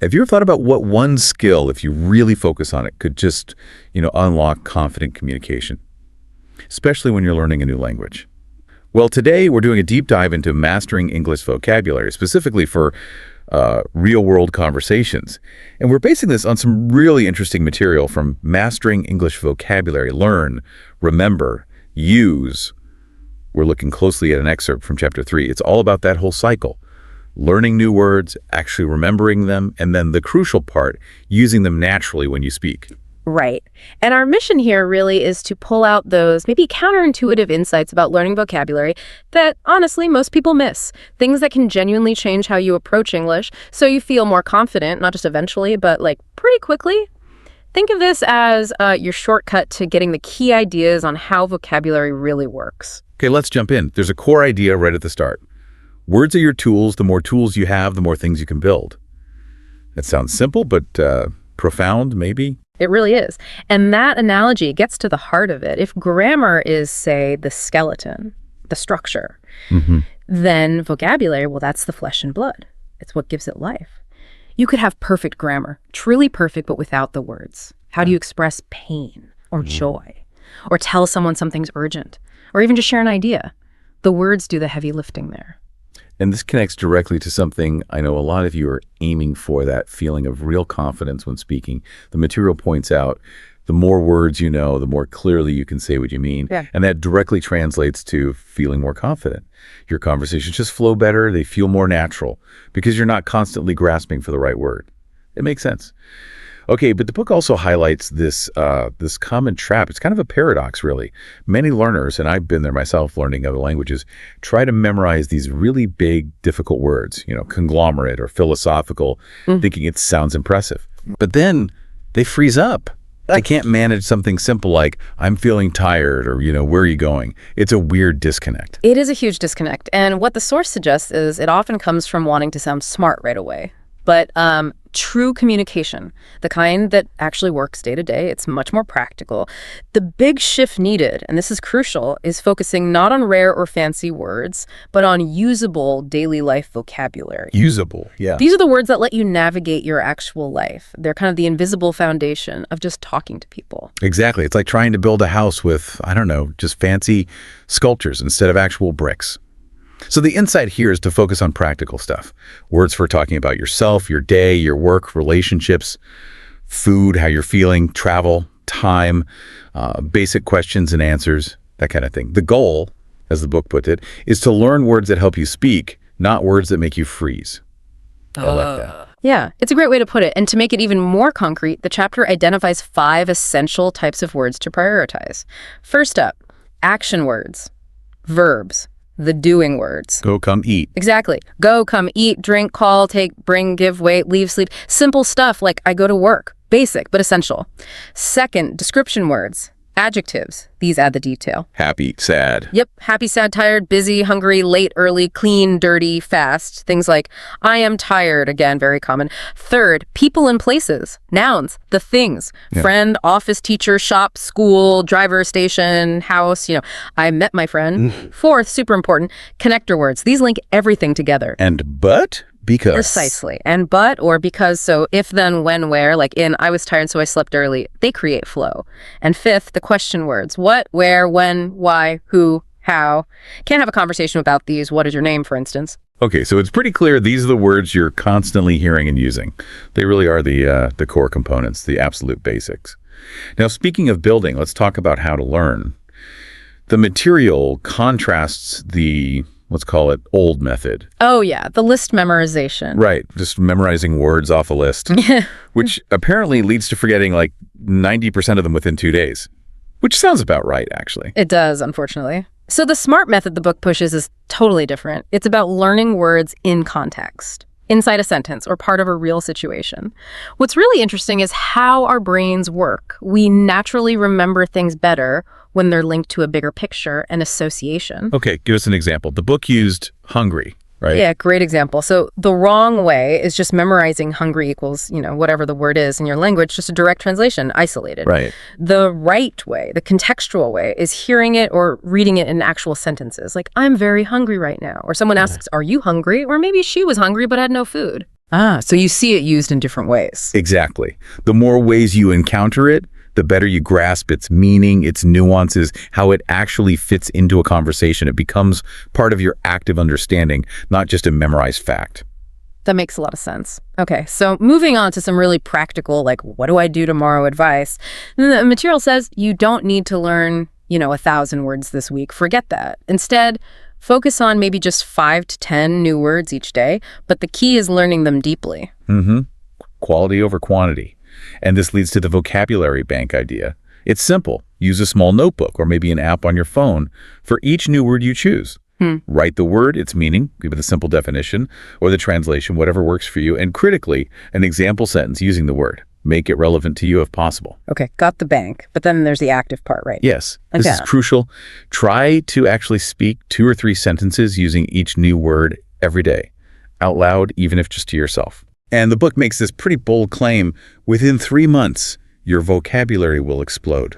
Have you ever thought about what one skill, if you really focus on it, could just, unlock confident communication, especially when you're learning a new language? Well, today we're doing a deep dive into mastering English vocabulary, specifically for real-world conversations. And we're basing this on some really interesting material from Mastering English Vocabulary, Learn, Remember, Use. We're looking closely at an excerpt from Chapter 3. It's all about that whole cycle. Learning new words, actually remembering them, and then the crucial part, using them naturally when you speak. Right. And our mission here really is to pull out those maybe counterintuitive insights about learning vocabulary that, honestly, most people miss. Things that can genuinely change how you approach English so you feel more confident, not just eventually, but pretty quickly. Think of this as your shortcut to getting the key ideas on how vocabulary really works. Okay, let's jump in. There's a core idea right at the start. Words are your tools. The more tools you have, the more things you can build. That sounds simple, but profound, maybe? It really is. And that analogy gets to the heart of it. If grammar is, say, the skeleton, the structure, then vocabulary, well, that's the flesh and blood. It's what gives it life. You could have perfect grammar, truly perfect, but without the words. How do you express pain or joy or tell someone something's urgent or even just share an idea? The words do the heavy lifting there. And this connects directly to something I know a lot of you are aiming for, that feeling of real confidence when speaking. The material points out the more words you know, the more clearly you can say what you mean. Yeah. And that directly translates to feeling more confident. Your conversations just flow better. They feel more natural because you're not constantly grasping for the right word. It makes sense. Okay, but the book also highlights this common trap. It's kind of a paradox, really. Many learners, and I've been there myself learning other languages, try to memorize these really big, difficult words, conglomerate or philosophical, thinking it sounds impressive. But then they freeze up. They can't manage something simple like, I'm feeling tired, or, where are you going? It's a weird disconnect. It is a huge disconnect. And what the source suggests is it often comes from wanting to sound smart right away. But true communication, the kind that actually works day to day, it's much more practical. The big shift needed, and this is crucial, is focusing not on rare or fancy words, but on usable daily life vocabulary. Usable, yeah. These are the words that let you navigate your actual life. They're kind of the invisible foundation of just talking to people. Exactly. It's like trying to build a house with, just fancy sculptures instead of actual bricks. So the insight here is to focus on practical stuff. Words for talking about yourself, your day, your work, relationships, food, how you're feeling, travel, time, basic questions and answers, that kind of thing. The goal, as the book puts it, is to learn words that help you speak, not words that make you freeze. I like that. Yeah, it's a great way to put it. And to make it even more concrete, the chapter identifies 5 essential types of words to prioritize. First up, action words, verbs. The doing words. Go, come, eat. Exactly. Go, come, eat, drink, call, take, bring, give, wait, leave, sleep. Simple stuff like I go to work. Basic, but essential. Second, description words. Adjectives. These add the detail. Happy, sad. Yep. Happy, sad, tired, busy, hungry, late, early, clean, dirty, fast. Things like I am tired. Again, very common. Third, people and places. Nouns. The things. Yeah. Friend, office, teacher, shop, school, driver, station, house. I met my friend. Fourth, super important, connector words. These link everything together. And but? Because. Precisely. And but or because, so if, then, when, where, like in I was tired so I slept early, they create flow. And fifth, the question words. What, where, when, why, who, how. Can't have a conversation about these. What is your name, for instance? Okay, so it's pretty clear these are the words you're constantly hearing and using. They really are the core components, the absolute basics. Now, speaking of building, let's talk about how to learn. The material contrasts the, let's call it, old method. Oh, yeah, the list memorization. Right, just memorizing words off a list, which apparently leads to forgetting 90% of them within 2 days, which sounds about right, actually. It does, unfortunately. So the SMART method the book pushes is totally different. It's about learning words in context, inside a sentence or part of a real situation. What's really interesting is how our brains work. We naturally remember things better when they're linked to a bigger picture and association. Okay, give us an example. The book used hungry, right? Yeah, great example. So the wrong way is just memorizing hungry equals, whatever the word is in your language, just a direct translation, isolated. Right. The right way, the contextual way, is hearing it or reading it in actual sentences. Like, I'm very hungry right now. Or someone asks, are you hungry? Or maybe she was hungry but had no food. Ah, so you see it used in different ways. Exactly. The more ways you encounter it, the better you grasp its meaning, its nuances, how it actually fits into a conversation. It becomes part of your active understanding, not just a memorized fact. That makes a lot of sense. Okay, so moving on to some really practical, like, what do I do tomorrow advice? The material says you don't need to learn, 1,000 words this week. Forget that. Instead, focus on maybe just 5 to 10 new words each day, but the key is learning them deeply. Quality over quantity. And this leads to the vocabulary bank idea. It's simple. Use a small notebook or maybe an app on your phone for each new word you choose. Write the word, its meaning, give it a simple definition, or the translation, whatever works for you, and critically, an example sentence using the word. Make it relevant to you if possible. Okay, got the bank, but then there's the active part, right? Yes, this is crucial. Try to actually speak 2 or 3 sentences using each new word every day, out loud, even if just to yourself. And the book makes this pretty bold claim: within 3 months, your vocabulary will explode.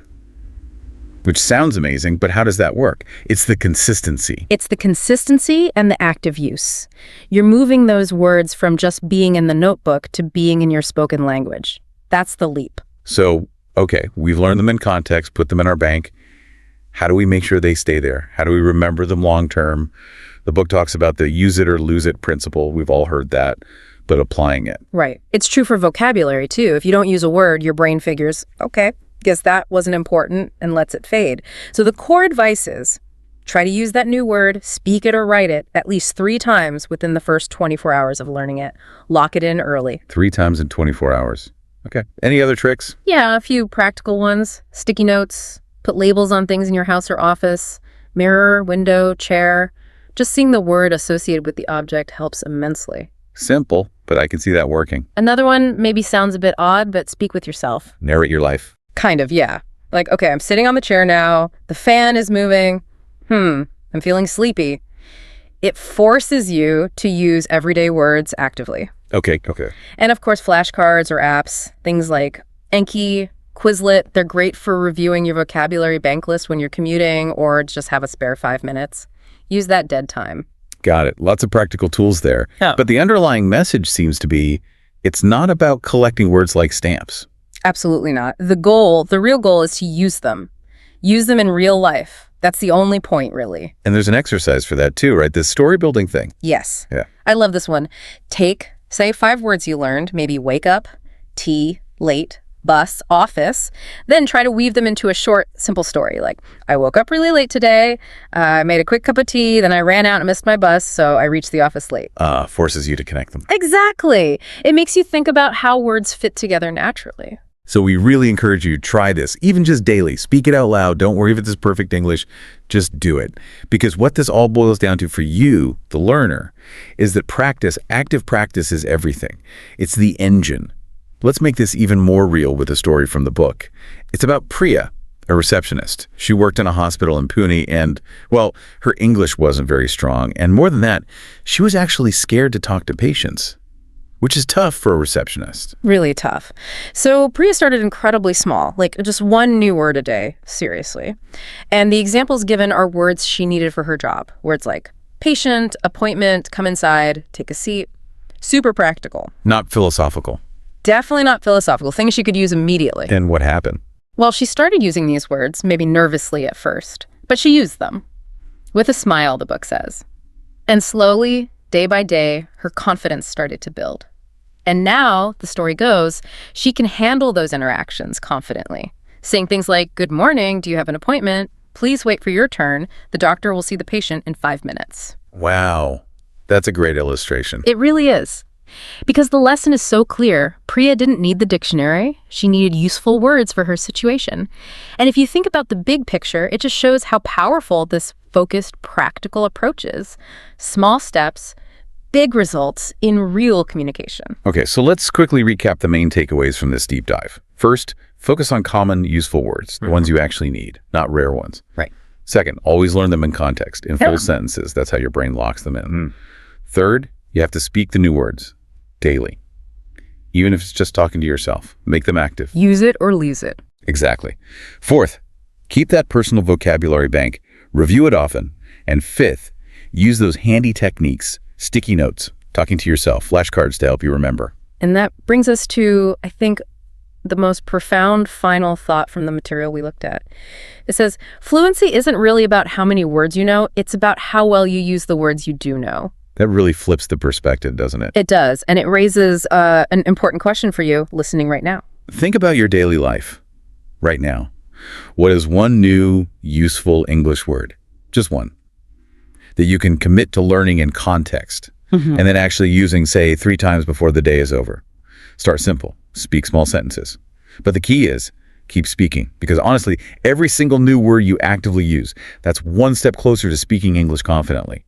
Which sounds amazing, but how does that work? It's the consistency. It's the consistency and the active use. You're moving those words from just being in the notebook to being in your spoken language. That's the leap. So, okay, we've learned them in context, put them in our bank. How do we make sure they stay there? How do we remember them long term? The book talks about the use it or lose it principle. We've all heard that, but applying it. Right. It's true for vocabulary, too. If you don't use a word, your brain figures, okay, guess that wasn't important, and lets it fade. So the core advice is try to use that new word, speak it or write it at least 3 times within the first 24 hours of learning it. Lock it in early. 3 times in 24 hours. Okay. Any other tricks? Yeah, a few practical ones. Sticky notes, put labels on things in your house or office, mirror, window, chair. Just seeing the word associated with the object helps immensely. Simple, but I can see that working. Another one maybe sounds a bit odd, but speak with yourself. Narrate your life. Kind of, yeah. Like, okay, I'm sitting on the chair now. The fan is moving. I'm feeling sleepy. It forces you to use everyday words actively. Okay. And of course, flashcards or apps, things like Enki, Quizlet, they're great for reviewing your vocabulary bank list when you're commuting or just have a spare 5 minutes. Use that dead time. Got it. Lots of practical tools there. Yeah. But the underlying message seems to be, it's not about collecting words like stamps. Absolutely not. The real goal is to use them. Use them in real life. That's the only point, really. And there's an exercise for that too, right? This story building thing. Yes. Yeah. I love this one. Say 5 words you learned, maybe wake up, tea, late, bus, office, then try to weave them into a short, simple story. Like, I woke up really late today, I made a quick cup of tea, then I ran out and missed my bus, so I reached the office late. Forces you to connect them. Exactly. It makes you think about how words fit together naturally. So we really encourage you to try this, even just daily. Speak it out loud. Don't worry if it's perfect English. Just do it. Because what this all boils down to for you, the learner, is that active practice is everything. It's the engine. Let's make this even more real with a story from the book. It's about Priya, a receptionist. She worked in a hospital in Pune and, well, her English wasn't very strong. And more than that, she was actually scared to talk to patients, which is tough for a receptionist. Really tough. So Priya started incredibly small, like just 1 new word a day, seriously. And the examples given are words she needed for her job. Words like patient, appointment, come inside, take a seat. Super practical. Not philosophical. Definitely not philosophical. Things she could use immediately. And what happened? Well, she started using these words, maybe nervously at first, but she used them. With a smile, the book says. And slowly, day by day, her confidence started to build. And now, the story goes, she can handle those interactions confidently, saying things like, good morning, do you have an appointment? Please wait for your turn. The doctor will see the patient in 5 minutes. Wow. That's a great illustration. It really is. Because the lesson is so clear, Priya didn't need the dictionary. She needed useful words for her situation. And if you think about the big picture, it just shows how powerful this focused, practical approach is. Small steps, big results in real communication. Okay, so let's quickly recap the main takeaways from this deep dive. First, focus on common, useful words, the ones you actually need, not rare ones. Right. Second, always learn them in context, in full sentences. That's how your brain locks them in. Third, you have to speak the new words daily, even if it's just talking to yourself. Make them active. Use it or lose it. Exactly. Fourth, keep that personal vocabulary bank. Review it often. And fifth, use those handy techniques, sticky notes, talking to yourself, flashcards to help you remember. And that brings us to, I think, the most profound final thought from the material we looked at. It says, fluency isn't really about how many words you know, it's about how well you use the words you do know. That really flips the perspective, doesn't it? It does, and it raises an important question for you listening right now. Think about your daily life right now. What is one new, useful English word? Just one. That you can commit to learning in context and then actually using, say, 3 times before the day is over. Start simple. Speak small sentences. But the key is keep speaking, because honestly, every single new word you actively use, that's one step closer to speaking English confidently.